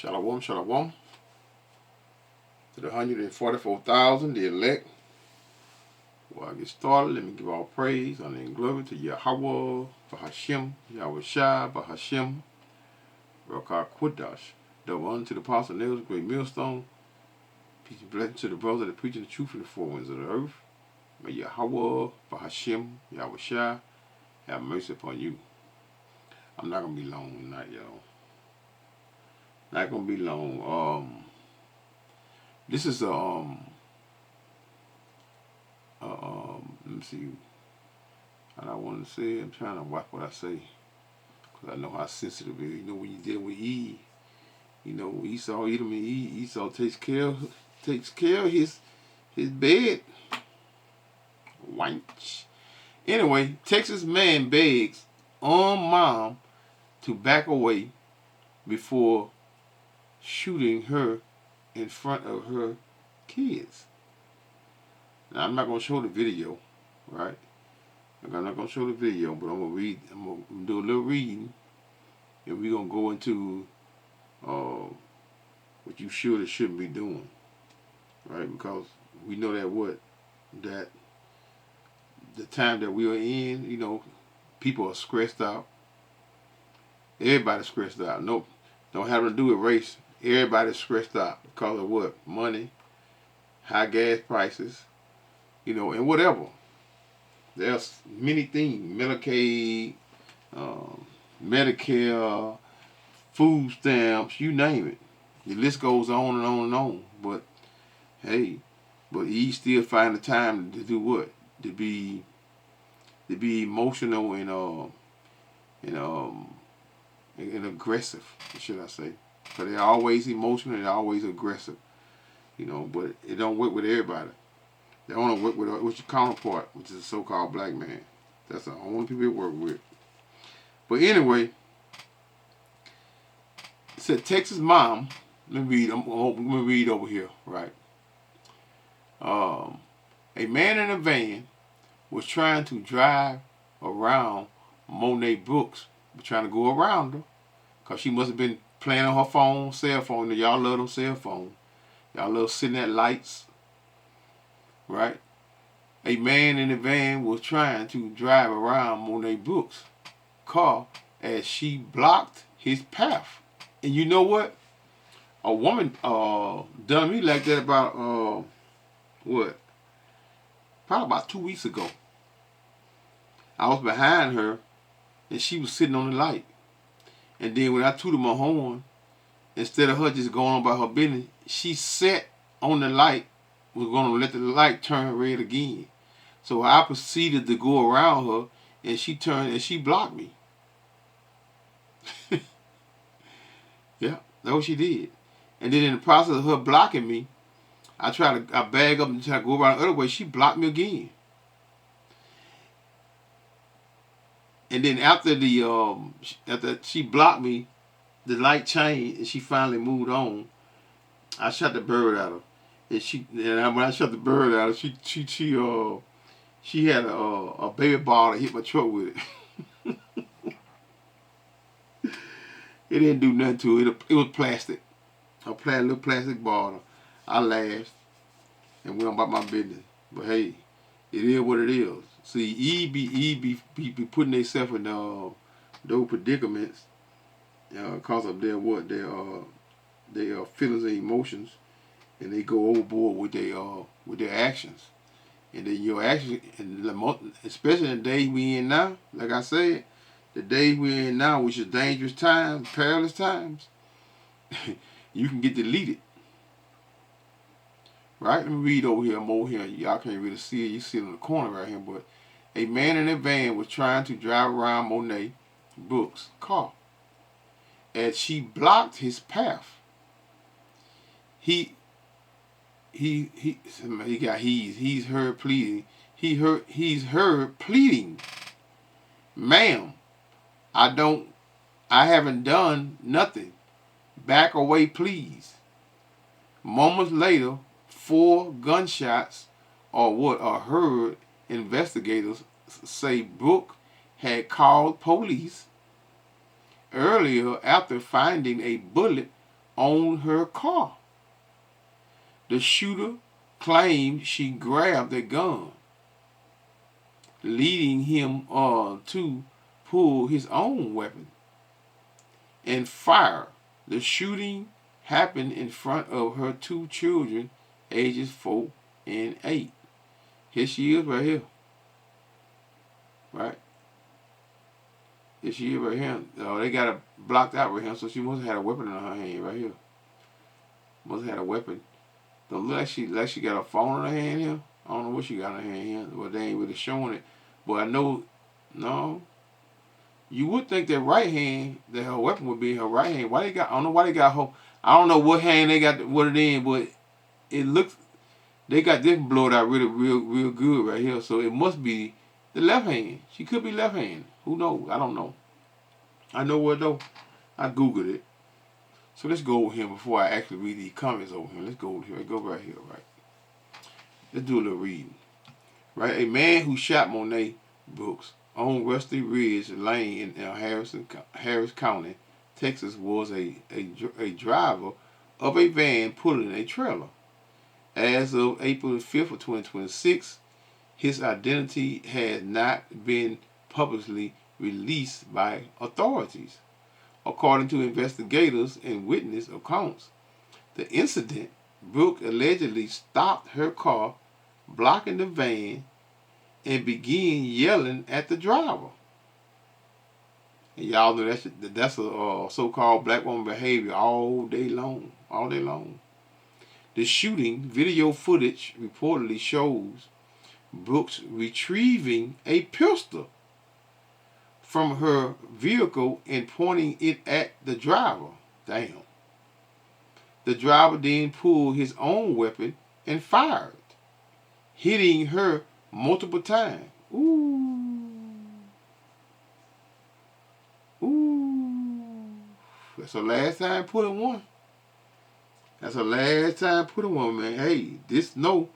Shalom, shalom. To the 144,000, the elect. Before I get started, let me give all praise, honor, and glory to Yahweh, Bahashem, Yahweh Shai, Bahashem, Rakar Qudash. Double honor to the apostle nails, great millstone. Peace and blessing to the brother that preaching the truth in the four winds of the earth. May Yahweh, Bahashem, Yahweh Shai, have mercy upon you. I'm not going to be long tonight, y'all. Not going to be long. This is let me see. And I want to say, I'm trying to watch what I say, because I know how sensitive it is. You know, when you deal with Eve, you know, Esau, Edom, and Eve, Esau takes care of his bed. Wench. Anyway, Texas man begs mom to back away before shooting her in front of her kids. Now, I'm not going to show the video, right? I'm not going to show the video, but I'm going to read. I'm going to do a little reading, and we're going to go into what you should or shouldn't be doing, right? Because we know that the time that we are in, you know, people are stressed out. Everybody's stressed out. Nope, don't have to do with race. Everybody's stressed out because of what? Money, high gas prices, you know, and whatever. There's many things, Medicaid, Medicare, food stamps, you name it. The list goes on and on and on. But hey, he still find the time to do what? To be emotional and aggressive, should I say? Because they're always emotional and they're always aggressive, you know. But it don't work with everybody. They only work with your counterpart, which is a so-called black man. That's the only people it work with. But anyway, it said Texas mom. Let me read. I'm gonna read over here, right? A man in a van was trying to drive around Monet Brooks, trying to go around her, cause she must have been playing on her cell phone. Y'all love them cell phones. Y'all love sitting at lights. Right? A man in the van was trying to drive around Monet Brooks' car as she blocked his path. And you know what? A woman done me like that about probably about 2 weeks ago. I was behind her and she was sitting on the light. And then when I tooted my horn, instead of her just going on about her business, she sat on the light, was going to let the light turn red again. So I proceeded to go around her, and she turned and she blocked me. Yeah, that's what she did. And then in the process of her blocking me, I bag up and try to go around the other way. She blocked me again. And then after she blocked me, the light changed and she finally moved on. I shot the bird at her. And when I shot the bird at her, she had a baby ball that hit my truck with it. It didn't do nothing to it. It was plastic. A little plastic ball. I laughed and went on about my business. But hey, it is what it is. See, Eve be putting themselves in those predicaments because of their feelings and emotions, and they go overboard with their actions. And then your actions, especially in the day we in now, like I said, the day we're in now, which is dangerous times, perilous times, you can get deleted. Right? Let me read over here. I'm over here. Y'all can't really see it. You see it in the corner right here. But a man in a van was trying to drive around Monet Brooks' car as she blocked his path. He's heard pleading. He's heard pleading. Ma'am, I haven't done nothing. Back away, please. Moments later, 4 gunshots are heard. Investigators say Brooke had called police earlier after finding a bullet on her car. The shooter claimed she grabbed the gun, leading him to pull his own weapon and fire. The shooting happened in front of her two children, ages 4 and 8. Here she is right here. Right? Here she is right here. They got her blocked out right here, so she must have had a weapon in her hand right here. Must have had a weapon. Don't look like she got a phone in her hand here. I don't know what she got in her hand here, but they ain't really showing it. But I know, no. You would think that right hand, that her weapon would be in her right hand. Why they got? I don't know why they got her. I don't know what hand they got what it in, but it looks they got this blowed out real good right here. So it must be the left hand. She could be left handed. Who knows? I don't know. I know what though. I googled it. So let's go over here before I actually read these comments over here. Let's go over here. Let's go right here, right? Let's do a little reading. Right? A man who shot Monet Brooks on Rusty Ridge Lane in Harris County, Texas, was a driver of a van pulling a trailer. As of April 5th of 2026, his identity had not been publicly released by authorities. According to investigators and witness accounts, the incident, Brooke allegedly stopped her car, blocking the van, and began yelling at the driver. And y'all know that's a so-called black woman behavior all day long. All day long. The shooting video footage reportedly shows Brooks retrieving a pistol from her vehicle and pointing it at the driver. Damn. The driver then pulled his own weapon and fired, hitting her multiple times. Ooh. Ooh. That's her last time putting one. That's her last time putting one, man. Hey, this know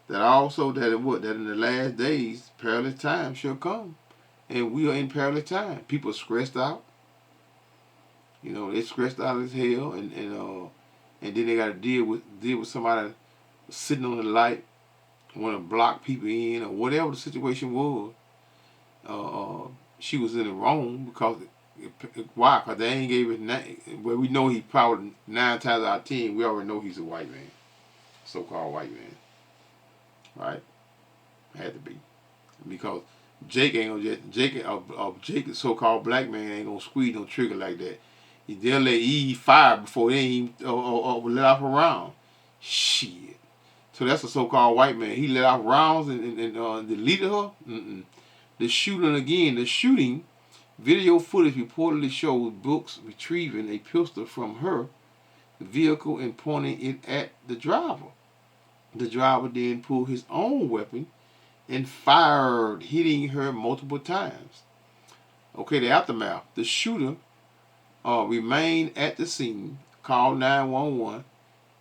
that also that in the last days, perilous times shall come. And we are in perilous time. People are stressed out. You know, they're stressed out as hell, and then they got to deal with somebody sitting on the light, want to block people in, or whatever the situation was. She was in the wrong because why? Because they ain't gave it. Well, we know he probably 9 times out of 10. We already know he's a white man, so-called white man, right? Had to be because. Jake ain't gonna Jake, the so-called black man, ain't gonna squeeze no trigger like that. They'll let Eve fire before they ain't let off a round. Shit. So that's a so-called white man. He let off rounds and deleted her. The shooting video footage reportedly shows Brooks retrieving a pistol from her vehicle and pointing it at the driver. The driver then pulled his own weapon and fired, hitting her multiple times. Okay, the aftermath. The shooter remained at the scene, called 911,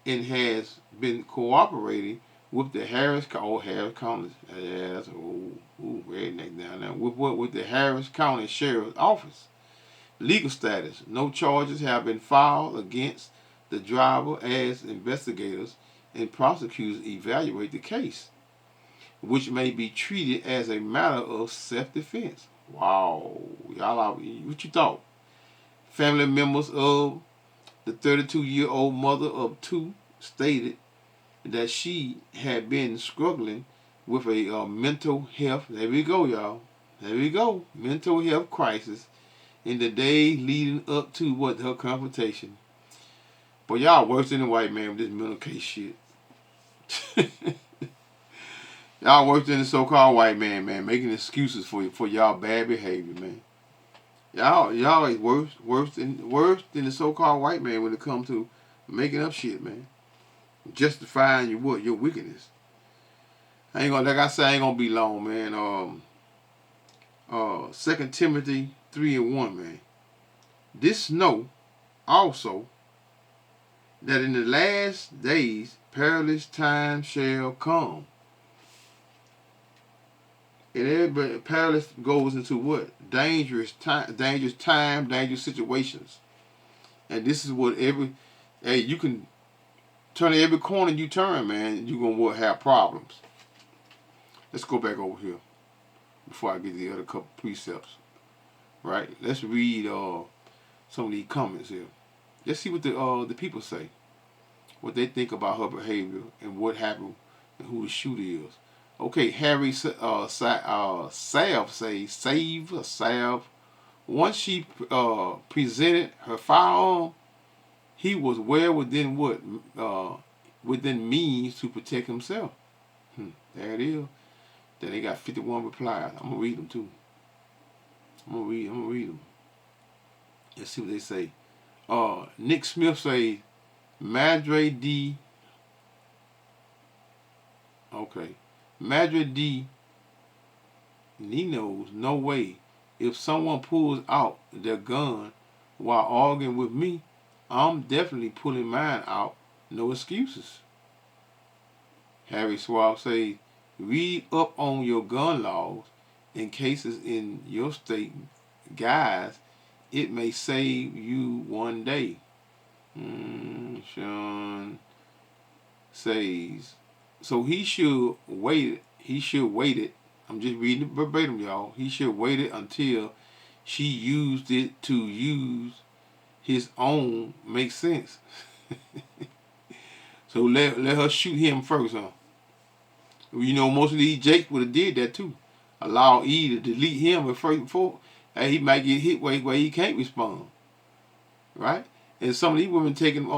and has been cooperating with the Harris County. Yeah, that's redneck down there. With the Harris County Sheriff's Office. Legal status. No charges have been filed against the driver as investigators and prosecutors evaluate the case, which may be treated as a matter of self-defense. Wow. Y'all, what you thought? Family members of the 32-year-old mother of 2 stated that she had been struggling with a mental health, there we go, y'all. There we go. Mental health crisis in the days leading up to her confrontation. But y'all worse than the white man with this mental case shit. Y'all worse than the so-called white man, making excuses for y'all bad behavior, man. Y'all is worse than the so-called white man when it comes to making up shit, man. Justifying your wickedness. I ain't gonna be long, man. 2 Timothy 3:1, man. This know also that in the last days perilous times shall come. And everybody, perilous goes into what? Dangerous time, dangerous situations. And this is what Hey, you can turn every corner you turn, man. You're gonna have problems. Let's go back over here before I get to the other couple precepts. Right? Let's read some of these comments here. Let's see what the people say, what they think about her behavior and what happened and who the shooter is. Okay, Harry Sav says Sav. Once she presented her firearm, he was well within within means to protect himself. There it is. Then they got 51 replies. I'm gonna read them too. I'm gonna read them. Let's see what they say. Nick Smith says Madre D. Okay, Madre D. Ninos, no way. If someone pulls out their gun while arguing with me, I'm definitely pulling mine out. No excuses. Harry Swab says, read up on your gun laws in cases in your state. Guys, it may save you one day. Sean says, so he should wait. He should wait it. I'm just reading it verbatim, y'all. He should wait it until she used it to use his own. Makes sense. So let her shoot him first, huh? You know, most of these Jakes would have did that too. Allow E to delete him before he might get hit where he can't respond. Right? And some of these women taking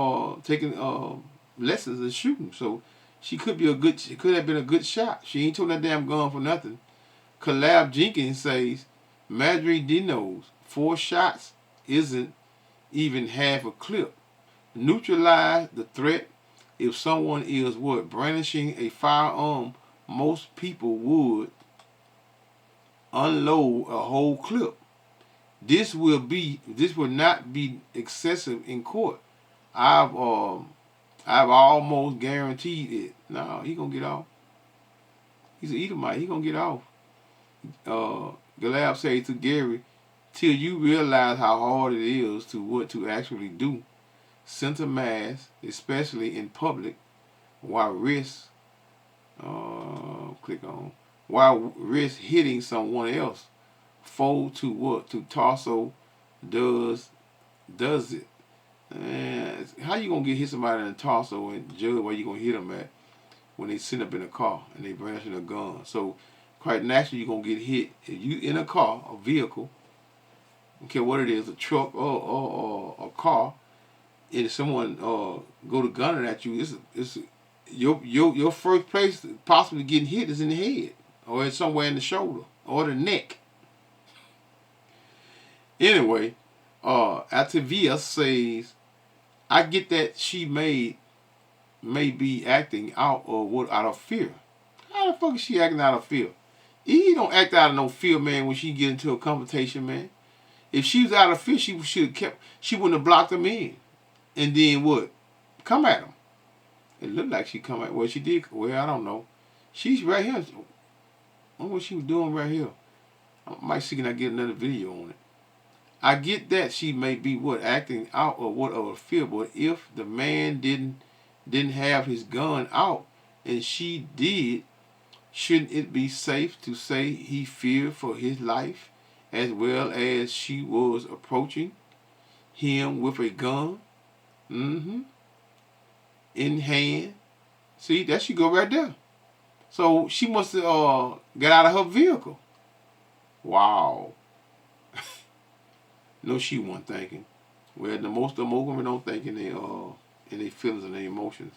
lessons in shooting. So she could have been a good shot. She ain't took that damn gun for nothing. Collab Jenkins says, Madre Dinos, 4 shots isn't even half a clip. Neutralize the threat. If someone is brandishing a firearm, most people would unload a whole clip. This will not be excessive in court. I've almost guaranteed it. No, he gonna get off. He's an Edomite. He gonna get off. Galab says to Gary, till you realize how hard it is to actually do. Center mass, especially in public, while risk hitting someone else. Fold to torso does it. How you gonna hit somebody in the torso and judge where you gonna hit them at when they sit up in a car and they brandishing a gun? So quite naturally you're gonna get hit if you in a car, a vehicle. I don't care what it is, a truck or a car. If someone go to gunning at you, it's your first place possibly getting hit is in the head or it's somewhere in the shoulder or the neck. Anyway, Atavia says, I get that she may be acting out of fear. How the fuck is she acting out of fear? E don't act out of no fear, man, when she get into a confrontation, man. If she was out of fear, she wouldn't have blocked him in. And then what? Come at him. It looked like she come at, well, she did, well, I don't know. She's right here. I wonder what she was doing right here. I might see can I get another video on it. I get that she may be acting out of fear, but if the man didn't have his gun out and she did, shouldn't it be safe to say he feared for his life as well as she was approaching him with a gun? In hand. See, that should go right there. So she must have got out of her vehicle. Wow. No, she wasn't thinking. Well, most of them women don't think in their feelings and their emotions.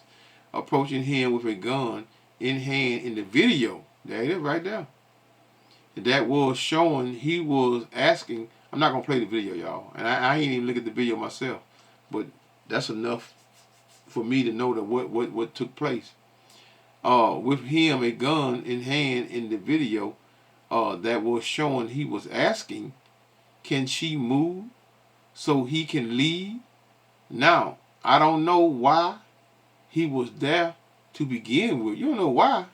Approaching him with a gun in hand in the video. There it is right there. That was showing he was asking. I'm not going to play the video, y'all. And I ain't even look at the video myself. But that's enough for me to know that what took place. With him a gun in hand in the video, that was showing he was asking, can she move so he can leave? Now, I don't know why he was there to begin with. You don't know why.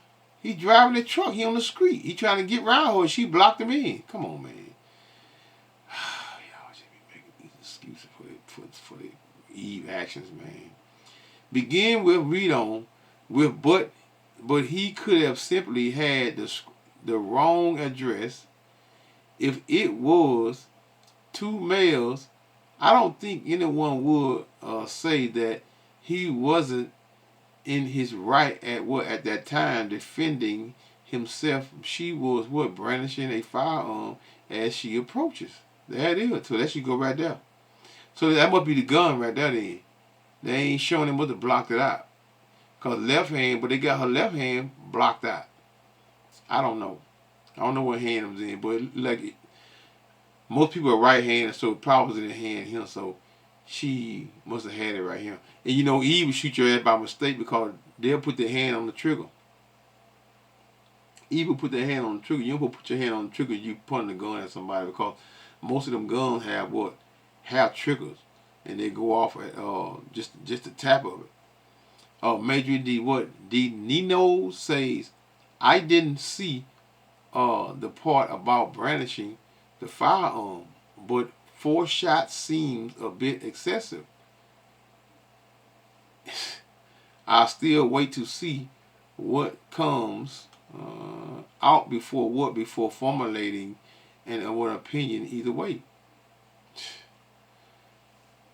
He driving the truck. He on the street. He trying to get around her. She blocked him in. Come on, man. Y'all should be making these excuses for the Eve actions, man. Begin with read on with but he could have simply had the wrong address. If it was two males, I don't think anyone would say that he wasn't in his right at that time defending himself. She was brandishing a firearm as she approaches. There it is. So that should go right there. So that must be the gun right there then. They ain't showing him what to block it out. Cause left hand, but they got her left hand blocked out. I don't know. I don't know what hand it was in, but like most people are right handed, so it probably was in the hand here. So she must have had it right here. And Eve would shoot your ass by mistake because they'll put their hand on the trigger. Eve will put their hand on the trigger. You don't put your hand on the trigger, you pointing the gun at somebody because most of them guns have triggers, and they go off at just the tap of it. Major D Nino says, I didn't see the part about brandishing the firearm, but 4 shots seems a bit excessive. I still wait to see what comes out before formulating an opinion either way.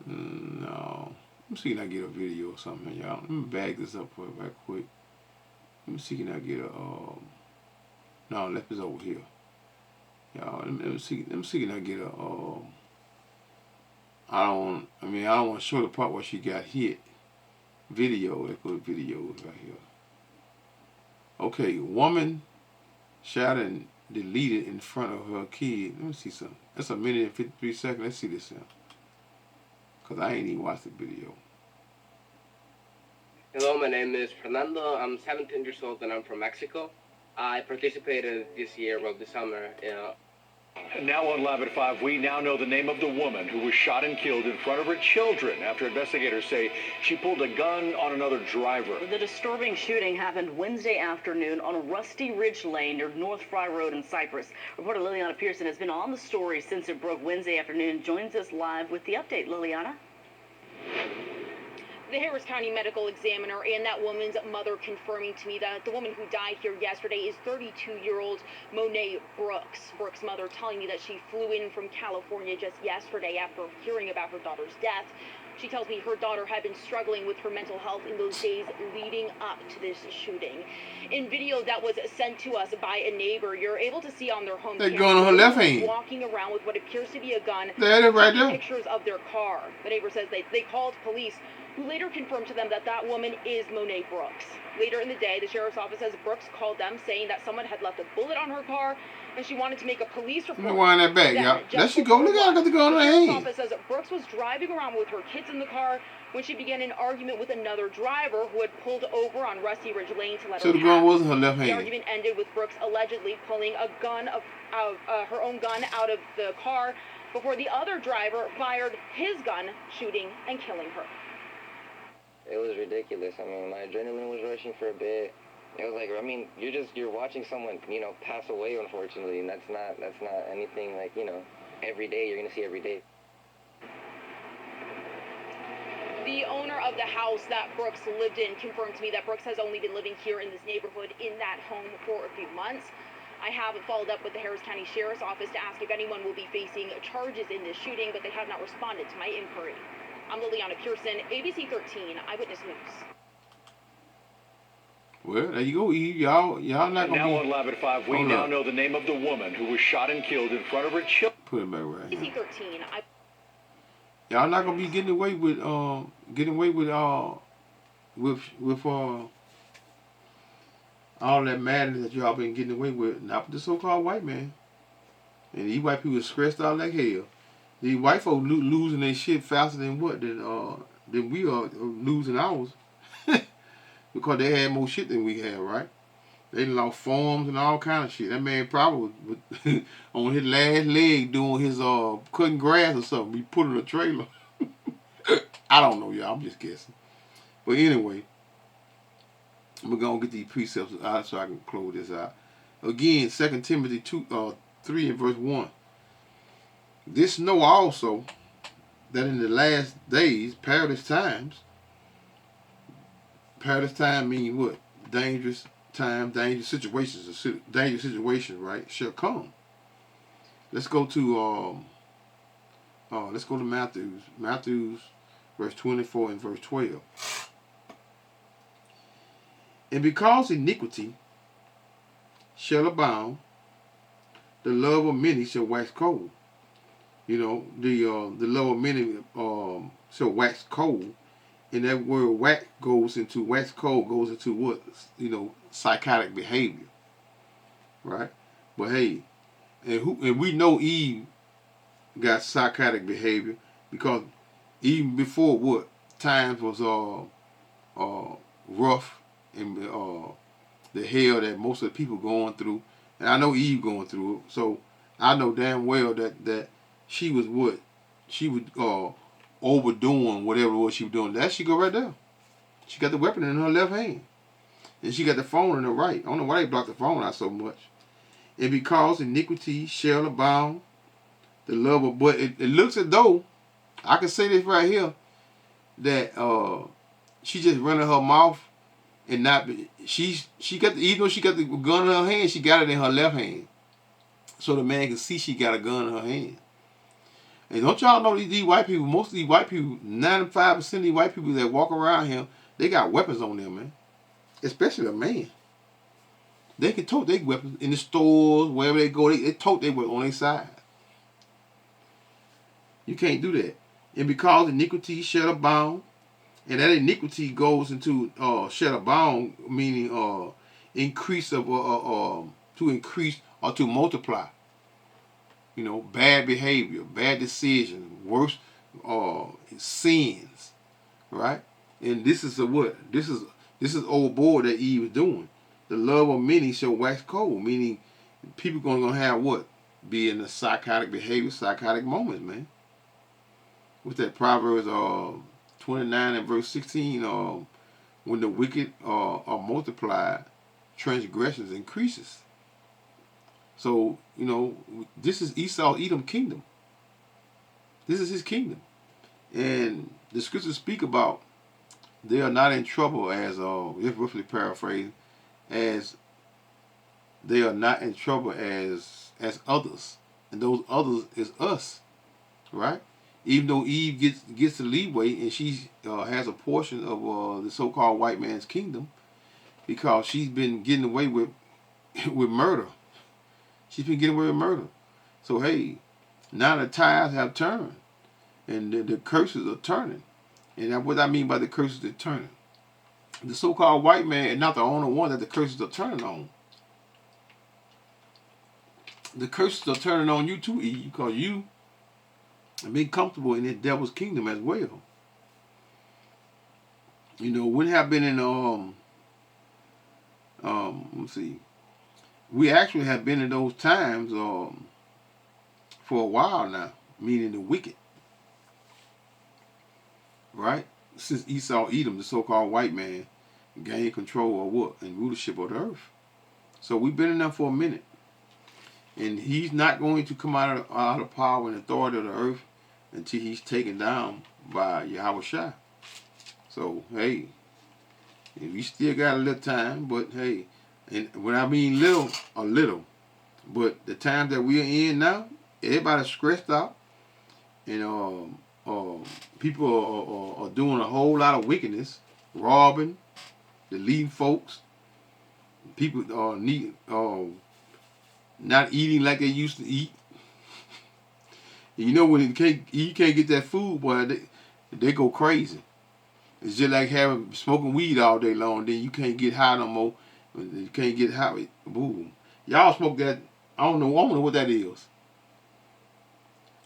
No. Let me see if I get a video or something, y'all. Let me bag this up for it right quick. Let me see if I get a no, left is over here. Y'all, let me see if I get a I don't want to show the part where she got hit. Video, let's go to videos right here. Okay, woman shot and deleted in front of her kid. Let me see something. That's 1 minute and 53 seconds. Let's see this now. Because I ain't even watched the video. Hello, my name is Fernando. I'm 17 years old and I'm from Mexico. I participated this year, this summer. Now on Live at 5, we now know the name of the woman who was shot and killed in front of her children after investigators say she pulled a gun on another driver. The disturbing shooting happened Wednesday afternoon on Rusty Ridge Lane near North Fry Road in Cypress. Reporter Liliana Pearson has been on the story since it broke Wednesday afternoon. Joins us live with the update. Liliana? The Harris County medical examiner and that woman's mother confirming to me that the woman who died here yesterday is 32-year-old Monet Brooks. Brooks' mother telling me that she flew in from California just yesterday after hearing about her daughter's death. She tells me her daughter had been struggling with her mental health in those days leading up to this shooting. In video that was sent to us by a neighbor, you're able to see on their home camera gun on her left hand, walking around with what appears to be a gun. That is right there. Pictures of their car. The neighbor says they called police, who later confirmed to them that that woman is Monet Brooks. Later in the day, the sheriff's office says Brooks called them saying that someone had left a bullet on her car and she wanted to make a police report. Let me wind that back, y'all. There she go. Look at her, got the gun in her hand. The sheriff's office says that Brooks was driving around with her kids in the car when she began an argument with another driver who had pulled over on Rusty Ridge Lane to let her pass. So the gun wasn't her left hand. The argument ended with Brooks allegedly pulling a gun her own gun out of the car before the other driver fired his gun, shooting and killing her. It was ridiculous. I mean, my adrenaline was rushing for a bit. It was like, I mean, you're watching someone, pass away, unfortunately, and that's not anything like, every day you're gonna see every day. The owner of the house that Brooks lived in confirmed to me that Brooks has only been living here in this neighborhood in that home for a few months. I have followed up with the Harris County Sheriff's Office to ask if anyone will be facing charges in this shooting, but they have not responded to my inquiry. I'm Liliana Pearson, ABC 13 Eyewitness News. Well, there you go, Eve. Y'all not gonna now be... on Live at 5, we now know the name of the woman who was shot and killed in front of her children. Put it back right here. ABC 13. Y'all not gonna be getting away with all that madness that y'all been getting away with. Not with the so-called white man. And these white people stressed out like hell. These white folks losing their shit faster than we are losing ours. Because they had more shit than we had, right? They lost farms and all kind of shit. That man probably was on his last leg doing his cutting grass or something. He put in a trailer. I don't know, y'all. I'm just guessing. But anyway, we're gonna get these precepts out so I can close this out. Again, 2 Timothy 3 and verse 1. This know also that in the last days, perilous times mean what? Dangerous time, dangerous situations, dangerous situations, right? Shall come. Let's go to Matthew's verse 24 and verse 12. And because iniquity shall abound, the love of many shall wax cold. You know, the love of many shall wax cold. And that word wax cold goes into what? You know, psychotic behavior. Right? But hey, and we know Eve got psychotic behavior because even before what? Times was rough and the hell that most of the people going through. And I know Eve going through it. So I know damn well that she was what? She was overdoing whatever it was she was doing. That she go right there. She got the weapon in her left hand. And she got the phone in her right. I don't know why they blocked the phone out so much. And because iniquity shall abound, the love of, but it looks as though, I can say this right here, that she just running her mouth and not, she got even though she got the gun in her hand, she got it in her left hand. So the man can see she got a gun in her hand. And don't y'all know these white people, most of these white people, 95% of these white people that walk around here, they got weapons on them, man. Especially a man. They can tote their weapons in the stores, wherever they go, they tote their weapons on their side. You can't do that. And because iniquity shall abound, and that iniquity goes into shall abound, meaning increase of to increase or to multiply. You know, bad behavior, bad decisions, worse sins, right? And this is a what? This is old boy that Eve is doing. The love of many shall wax cold, meaning people gonna have what? Be in a psychotic behavior, psychotic moments, man. What's that? Proverbs 29 and verse 16. When the wicked are multiplied, transgressions increases. So, you know, this is Esau Edom kingdom. This is his kingdom. And the scriptures speak about they are not in trouble as, if roughly paraphrased, as they are not in trouble as others. And those others is us, right? Even though Eve gets the leeway and she has a portion of the so-called white man's kingdom because she's been getting away with murder. She's been getting away with murder. So, hey, now the tides have turned. And the curses are turning. And what I mean by the curses are turning. The so-called white man is not the only one that the curses are turning on. The curses are turning on you too, Eve, because you have been comfortable in the devil's kingdom as well. You know, we have been in, let's see. We actually have been in those times for a while now, meaning the wicked. Right? Since Esau Edom, the so-called white man, gained control of what? And rulership of the earth. So we've been in there for a minute. And he's not going to come out of power and authority of the earth until he's taken down by Yahweh Shai. So, hey, we still got a little time, but hey, and when I mean little, a little, but the time that we are in now, everybody's stressed out, and people are doing a whole lot of wickedness, robbing, deleting folks. People not eating like they used to eat. You know when you can't get that food, boy, they go crazy. It's just like smoking weed all day long. Then you can't get high no more. You can't get high. Boom. Y'all smoke that. I don't know what that is.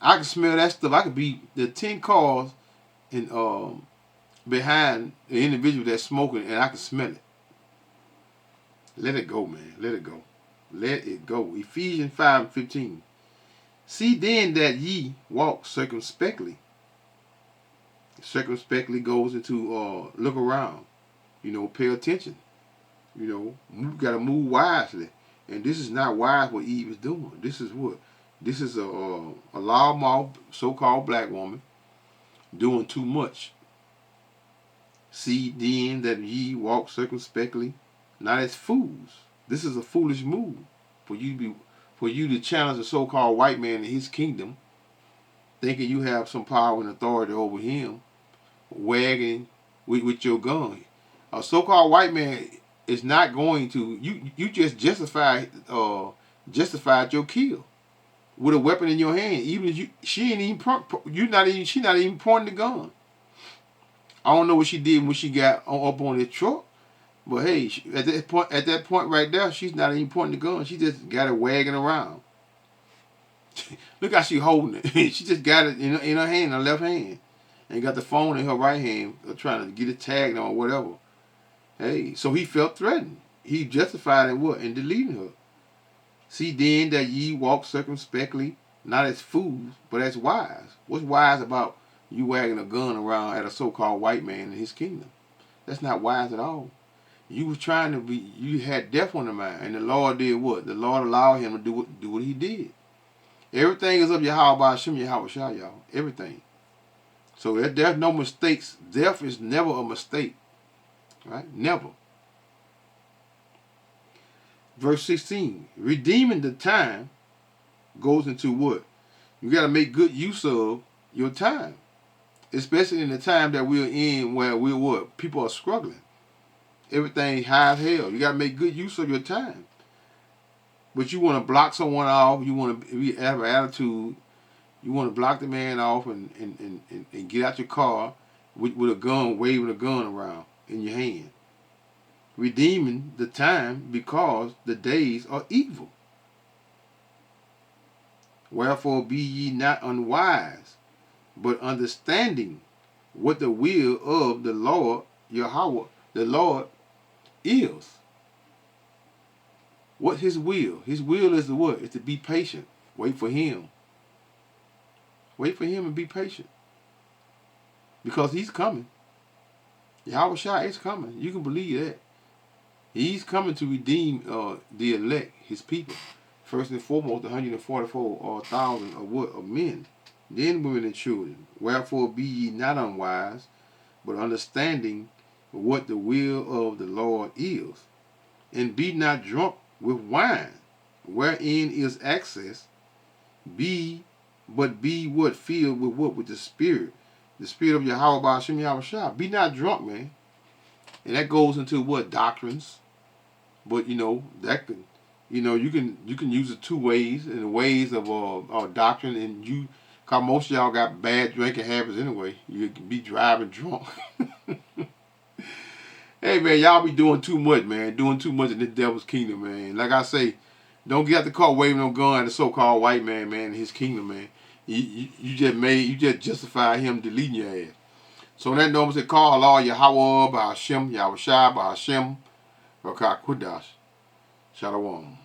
I can smell that stuff. I could be the 10 cars and behind the individual that's smoking, and I can smell it. Let it go, man. Let it go. Let it go. Ephesians 5:15. See then that ye walk circumspectly. Circumspectly goes into look around. You know, pay attention. You know, you got to move wisely. And this is not wise what Eve is doing. This is what? This is a loudmouth so-called black woman doing too much. See then that ye walk circumspectly, not as fools. This is a foolish move for you to challenge the so-called white man in his kingdom, thinking you have some power and authority over him, wagging with your gun. A so-called white man is not going to you just justified your kill with a weapon in your hand. Even if she not even pointing the gun. I don't know what she did when she got up on the truck, but hey, at that point right there, she's not even pointing the gun. She just got it wagging around. Look how she holding it. She just got it in her hand, her left hand, and got the phone in her right hand, trying to get it tagged on or whatever. Hey, so he felt threatened. He justified in what? In deleting her. See then that ye walk circumspectly, not as fools, but as wise. What's wise about you wagging a gun around at a so-called white man in his kingdom? That's not wise at all. You was trying to be, you had death on the mind, and the Lord did what? The Lord allowed him to do what he did. Everything is of Yahweh Hashem Yahweh Shah, y'all. Everything. So there's no mistakes. Death is never a mistake. Right? Never. Verse 16. Redeeming the time goes into what? You got to make good use of your time. Especially in the time that we're in where we're what? People are struggling. Everything high as hell. You got to make good use of your time. But you want to block someone off. You want to have an attitude. You want to block the man off and get out your car with a gun, waving a gun around in your hand. Redeeming the time because the days are evil. Wherefore be ye not unwise, but understanding what the will of the Lord, Yahweh, the Lord is. What his will? His will is to what? Is to be patient. Wait for him. Wait for him and be patient. Because he's coming. Yahweh Shai is coming. You can believe that. He's coming to redeem the elect, his people. First and foremost, 144,000 of what? Of men. Then women and children. Wherefore be ye not unwise, but understanding what the will of the Lord is. And be not drunk with wine, wherein is excess. But be what? Filled with what? With the Spirit. The Spirit of Yahweh Hashem Yahweh Shah. Be not drunk, man. And that goes into what? Doctrines. But that could, you can use it two ways. In the ways of doctrine, and cause most of y'all got bad drinking habits anyway. You can be driving drunk. Hey man, y'all be doing too much, man. Doing too much in this devil's kingdom, man. Like I say, don't get out the car waving no gun at the so-called white man, in his kingdom, man. You just justify him deleting your ass. So that number said, call Allah Yahweh by Hashem, Yahweh Shai by Hashem, Rakah Kudash. Shalom.